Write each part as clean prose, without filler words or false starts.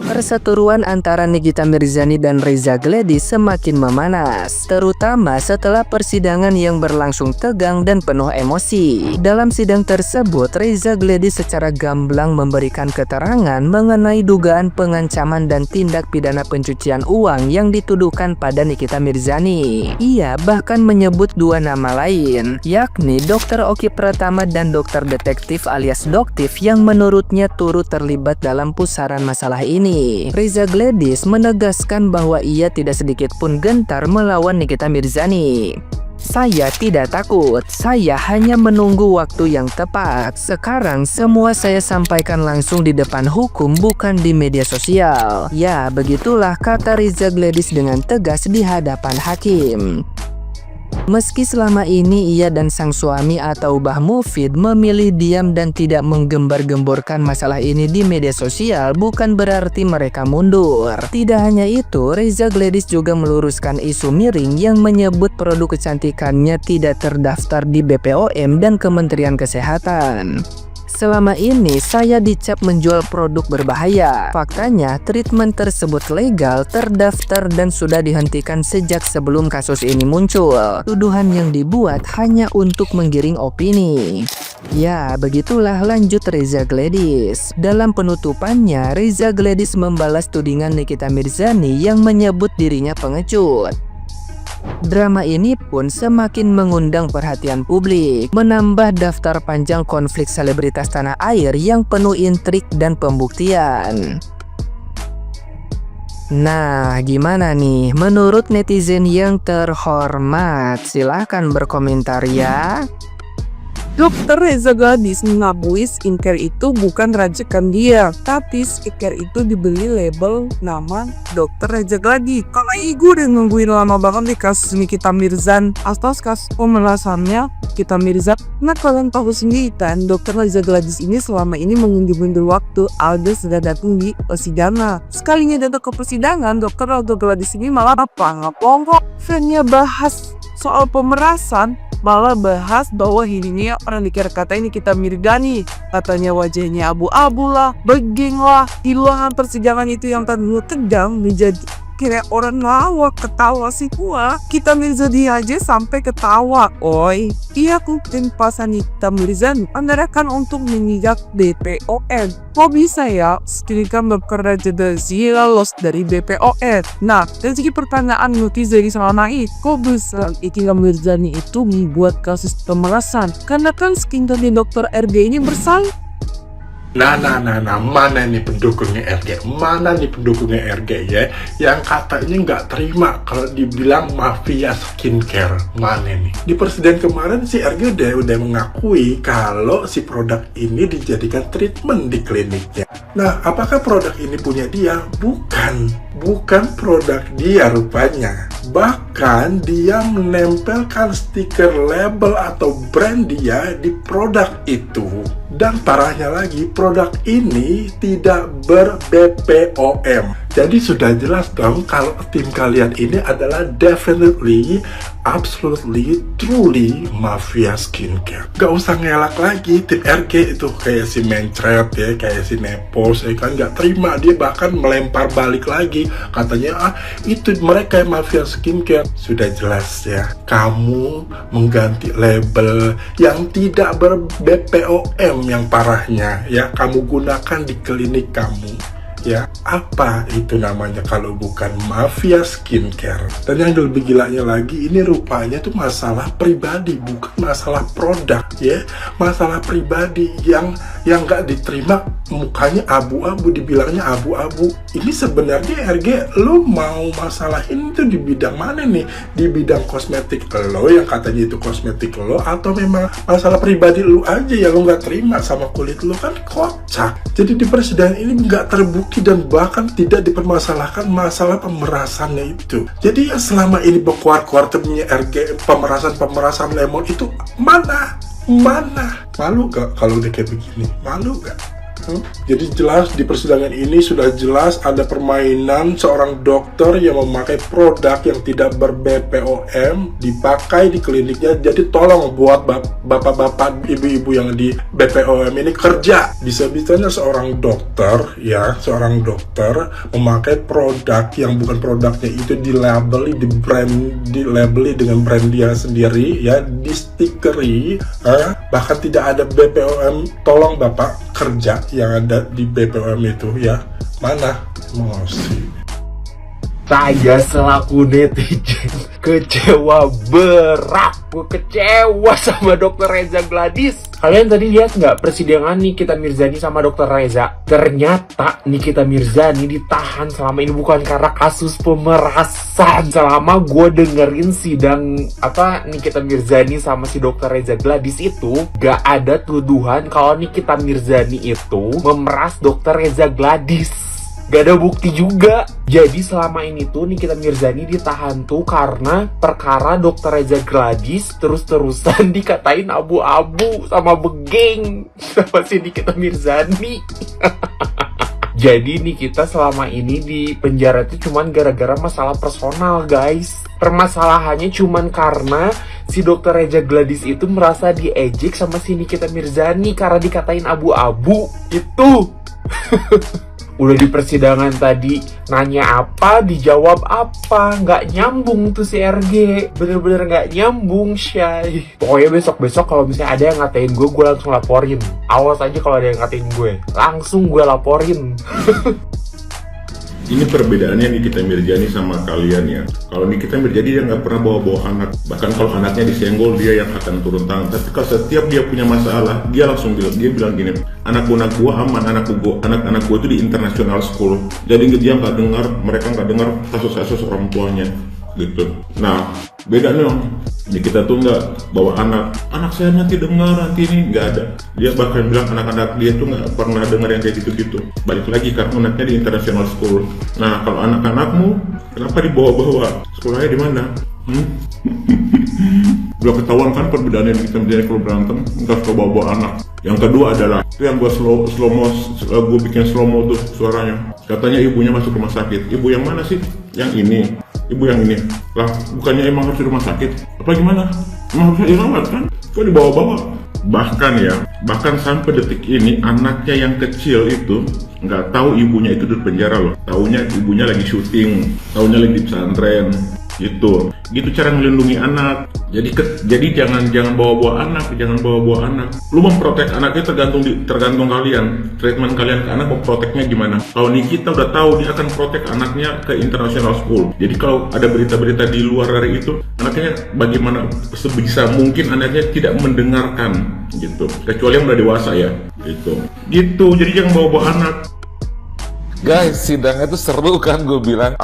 Perseteruan antara Nikita Mirzani dan Reza Gladys semakin memanas, terutama setelah persidangan yang berlangsung tegang dan penuh emosi. Dalam sidang tersebut, Reza Gladys secara gamblang memberikan keterangan mengenai dugaan pengancaman dan tindak pidana pencucian uang yang dituduhkan pada Nikita Mirzani. Ia bahkan menyebut dua nama lain, yakni Dr. Oki Pratama dan Dokter Detektif alias Doktif yang menurutnya turut terlibat dalam pusaran masalah ini. Reza Gladys menegaskan bahwa ia tidak sedikit pun gentar melawan Nikita Mirzani. Saya tidak takut, saya hanya menunggu waktu yang tepat. Sekarang semua saya sampaikan langsung di depan hukum, bukan di media sosial. Ya, begitulah kata Reza Gladys dengan tegas di hadapan hakim. Meski selama ini ia dan sang suami atau Bah Mufid memilih diam dan tidak menggembar-gemborkan masalah ini di media sosial, bukan berarti mereka mundur. Tidak hanya itu, Reza Gladys juga meluruskan isu miring yang menyebut produk kecantikannya tidak terdaftar di BPOM dan Kementerian Kesehatan. Selama ini saya dicap menjual produk berbahaya. Faktanya, treatment tersebut legal, terdaftar dan sudah dihentikan sejak sebelum kasus ini muncul. Tuduhan yang dibuat hanya untuk menggiring opini. Ya, begitulah lanjut Reza Gladys. Dalam penutupannya, Reza Gladys membalas tudingan Nikita Mirzani yang menyebut dirinya pengecut. Drama ini pun semakin mengundang perhatian publik, menambah daftar panjang konflik selebritas tanah air yang penuh intrik dan pembuktian. Nah, gimana nih menurut netizen yang terhormat? Silahkan berkomentar ya. Dokter Reza Gladys mengakui skincare itu bukan racikan dia, tapi skincare itu dibeli label nama Dokter Reza Gladys. Kalau gue udah nungguin lama banget nih kasus Nikita Mirzani atau kasus pemerasannya Nikita Mirzani. Nah, kalian tahu sendiri kan, Dokter Reza Gladys ini selama ini mengundur-undur waktu alias sudah datang di persidangan. Sekalinya datang ke persidangan, Dokter Reza Gladys ini malah ngapongkok. Fannya bahas soal pemerasan, malah bahas bahwa ini orang dikira katanya Nikita Mirzani, katanya wajahnya abu-abu lah, beging lah. Di ruangan persidangan itu yang tadi tegang menjadi kira orang lawak, ketawa sih gua. Nikita Mirzani aja sampai ketawa. Oi, iya kutin pasan Nikita Mirzani andarakan untuk menginjak BPOM. Kok bisa ya skincare Dokter Reza Gladys lolos dari BPOM? Nah, dari segi pertanyaan netizen selama ini, kok bisa Nikita Mirzani itu membuat kasus pemerasan? Karena kan skincare di Dokter RG ini bersalah. Nah, mana nih pendukungnya RG? Mana nih pendukungnya RG ya? Yang katanya nggak terima kalau dibilang mafia skincare. Mana nih? Di persidangan kemarin si RG udah mengakui kalau si produk ini dijadikan treatment di kliniknya. Nah, apakah produk ini punya dia? Bukan produk dia rupanya. Bahkan dia menempelkan stiker label atau brand dia di produk itu. Dan parahnya lagi, produk ini tidak ber-BPOM. Jadi sudah jelas dong kalau tim kalian ini adalah definitely, absolutely, truly mafia skincare. Gak usah ngelak lagi tim RG itu, kayak si Mencret ya, kayak si Nepos ya kan, gak terima. Dia bahkan melempar balik lagi, katanya itu mereka yang mafia skincare. Sudah jelas ya, kamu mengganti label yang tidak ber-BPOM yang parahnya ya, kamu gunakan di klinik kamu. Ya, apa itu namanya kalau bukan mafia skincare? Dan yang lebih gilanya lagi, ini rupanya tuh masalah pribadi, bukan masalah produk ya. Masalah pribadi yang nggak diterima, mukanya abu-abu, dibilangnya abu-abu. Ini sebenarnya RG, lo mau masalahin itu di bidang mana nih? Di bidang kosmetik lo yang katanya itu kosmetik lo, atau memang masalah pribadi lo aja yang lo nggak terima sama kulit lo? Kan kocak. Jadi di persidangan ini nggak terbukti dan bahkan tidak dipermasalahkan masalah pemerasannya itu. Jadi ya selama ini berkuar-kuar temennya RG pemerasan lemon itu mana? Malu gak kalau udah kayak begini? Malu gak? Jadi jelas di persidangan ini sudah jelas ada permainan seorang dokter yang memakai produk yang tidak ber-BPOM dipakai di kliniknya. Jadi tolong buat bapak-bapak, ibu-ibu yang di BPOM ini kerja. Bisa-bisanya seorang dokter memakai produk yang bukan produknya itu dilabeli, dilabeli dengan brand dia sendiri ya, di stikeri, bahkan tidak ada BPOM. Tolong bapak kerja yang ada di BPOM itu ya, mana emosi. Saya selaku netizen kecewa berat. Gue kecewa sama Dr. Reza Gladys. Kalian tadi lihat nggak persidangan Nikita Mirzani sama Dr. Reza? Ternyata Nikita Mirzani ditahan selama ini bukan karena kasus pemerasan. Selama gue dengerin sidang Nikita Mirzani sama si Dr. Reza Gladys itu, gak ada tuduhan kalau Nikita Mirzani itu memeras Dr. Reza Gladys. Gak ada bukti juga. Jadi selama ini tuh Nikita Mirzani ditahan tuh karena perkara Dr. Reza Gladys terus-terusan dikatain abu-abu sama begeng sama si Nikita Mirzani. Jadi Nikita selama ini di penjara itu cuman gara-gara masalah personal, guys. Permasalahannya cuman karena si Dr. Reza Gladys itu merasa diejek sama si Nikita Mirzani karena dikatain abu-abu. Itu. Udah di persidangan tadi nanya apa, dijawab apa, nggak nyambung tuh si RG, bener-bener nggak nyambung, Syai. Pokoknya besok-besok kalau misalnya ada yang ngatain gue langsung laporin. Awas aja kalau ada yang ngatain gue, langsung gue laporin. Ini perbedaannya Nikita Mirzani sama kalian ya. Kalau Nikita Mirzani dia nggak pernah bawa-bawa anak. Bahkan kalau anaknya disenggol dia yang akan turun tangan. Tapi kalau setiap dia punya masalah, dia langsung bilang gini, anak-anak gua aman, anak-anak gua itu di international school. Jadi dia mereka nggak dengar kasus-kasus orang tuanya gitu. Nah beda dong. Nikita tuh nggak bawa anak saya nanti dengar, nanti ini nggak ada. Dia bahkan bilang anak-anak dia tuh nggak pernah dengar yang kayak gitu-gitu. Balik lagi karena anaknya di international school. Nah kalau anak-anakmu kenapa dibawa-bawa? Sekolahnya di mana? Udah ketahuan kan perbedaannya kita menjadi kalau berantem nggak suka bawa-bawa anak. Yang kedua adalah itu yang gue gue bikin slow mo tuh suaranya. Katanya ibunya masuk rumah sakit. Ibu yang mana sih? Yang ini. Ibu yang ini lah, bukannya emang harus di rumah sakit? Apa gimana? Emang harusnya dirawat kan? Kok dibawa-bawa? Bahkan sampai detik ini anaknya yang kecil itu nggak tahu ibunya itu di penjara loh. Taunya ibunya lagi syuting, taunya lagi di pesantren. Gitu cara melindungi anak. Jadi jangan bawa-bawa anak, Lu memprotek anaknya tergantung kalian. Treatment kalian ke anak memproteknya gimana? Kalau Nikita udah tahu dia akan protek anaknya ke international school. Jadi kalau ada berita-berita di luar dari itu, anaknya bagaimana sebisa mungkin anaknya tidak mendengarkan gitu. Kecuali yang udah dewasa ya, gitu. Jadi jangan bawa-bawa anak. Guys, sidangnya tuh seru kan, gue bilang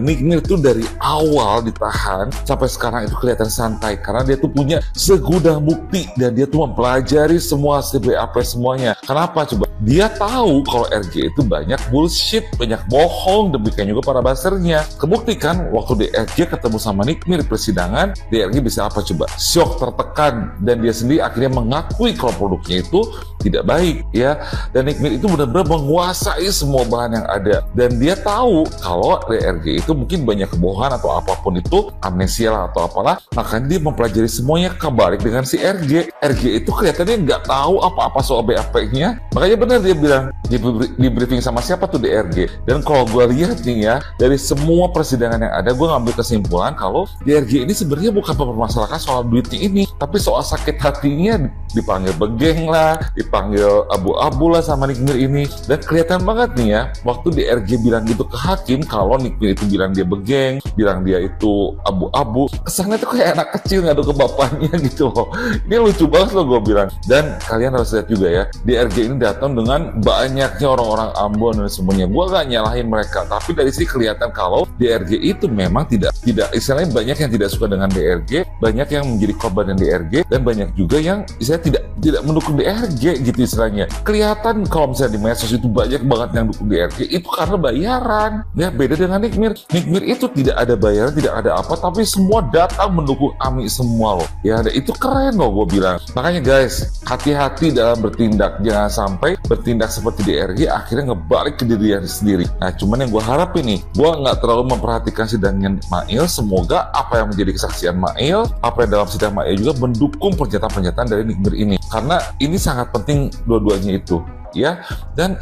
Nick Mir tuh dari awal ditahan sampai sekarang itu kelihatan santai karena dia tuh punya segudang bukti dan dia tuh mempelajari semua CBAP semuanya. Kenapa coba? Dia tahu kalau RG itu banyak bullshit, banyak bohong, demikian juga para buzzer-nya. Kebuktikan waktu DRG ketemu sama Nick Mir di persidangan, DRG bisa apa coba? Syok, tertekan, dan dia sendiri akhirnya mengakui kalau produknya itu tidak baik ya. Dan Nick Mir itu benar-benar menguasai semua bahan yang ada dan dia tahu kalau DRG itu mungkin banyak kebohongan atau apapun itu, amnesia lah atau apalah, makanya dia mempelajari semuanya. Kebalik dengan si RG itu kelihatannya nggak tahu apa-apa soal BAP-nya, makanya benar dia bilang di briefing sama siapa tuh DRG. Dan kalau gue lihat nih ya, dari semua persidangan yang ada, gue ngambil kesimpulan kalau DRG ini sebenarnya bukan mempermasalahkan soal duitnya ini, tapi soal sakit hatinya. Dipanggil begeng lah, dipanggil abu-abu lah sama Nick Mir ini. Dan kelihatan banget nih ya, waktu DRG bilang gitu ke hakim kalau Nick Mir itu bilang dia begeng, bilang dia itu abu-abu, kesannya tuh kayak anak kecil ngadu ke bapaknya gitu loh. Ini lucu banget loh gue bilang. Dan kalian harus lihat juga ya, DRG ini datang dengan banyaknya orang-orang Ambon dan semuanya. Gue gak nyalahin mereka, tapi dari sini kelihatan kalau DRG itu memang tidak istilahnya banyak yang tidak suka dengan DRG, banyak yang menjadi korban dengan DRG, dan banyak juga yang istilahnya tidak mendukung DRG gitu istilahnya. Kelihatan kalau misalnya di medsos itu banyak banget yang dukung DRG itu karena bayaran. Ya beda dengan Nikmir. Nikmir itu tidak ada bayaran, tidak ada apa, tapi semua datang mendukung Ami semua loh. Ya itu keren loh gue bilang. Makanya guys, hati-hati dalam bertindak. Jangan sampai bertindak seperti DRG akhirnya ngebalik ke diri sendiri. Nah cuman yang gue harap ini, gue nggak terlalu memperhatikan sidangnya Mail. Semoga apa yang menjadi kesaksian Mail, apa yang dalam sidang Mail juga mendukung pernyataan-pernyataan dari Nikmir ini, karena ini sangat penting dua-duanya itu ya. Dan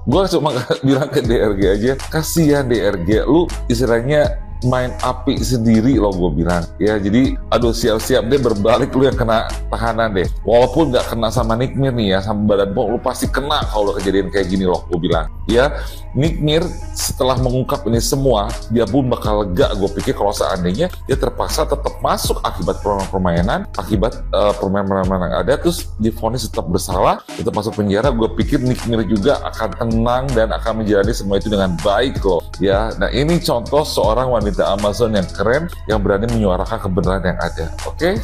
gue cuma bilang ke DRG aja, kasihan DRG, lu istilahnya main api sendiri loh gue bilang ya. Jadi aduh, siap-siap deh berbalik lu yang kena tahanan deh, walaupun gak kena sama Nikmir nih ya, sama Badan POM lu pasti kena kalau kejadian kayak gini loh gue bilang ya. Nikmir setelah mengungkap ini semua, dia pun bakal lega. Gue pikir kalau seandainya dia terpaksa tetap masuk akibat permainan, akibat permainan yang ada, terus divonis tetap bersalah, tetap masuk penjara, gue pikir Nikmir juga akan tenang dan akan menjalani semua itu dengan baik loh ya. Nah ini contoh seorang wanita Amazon yang keren, yang berani menyuarakan kebenaran yang ada. Oke?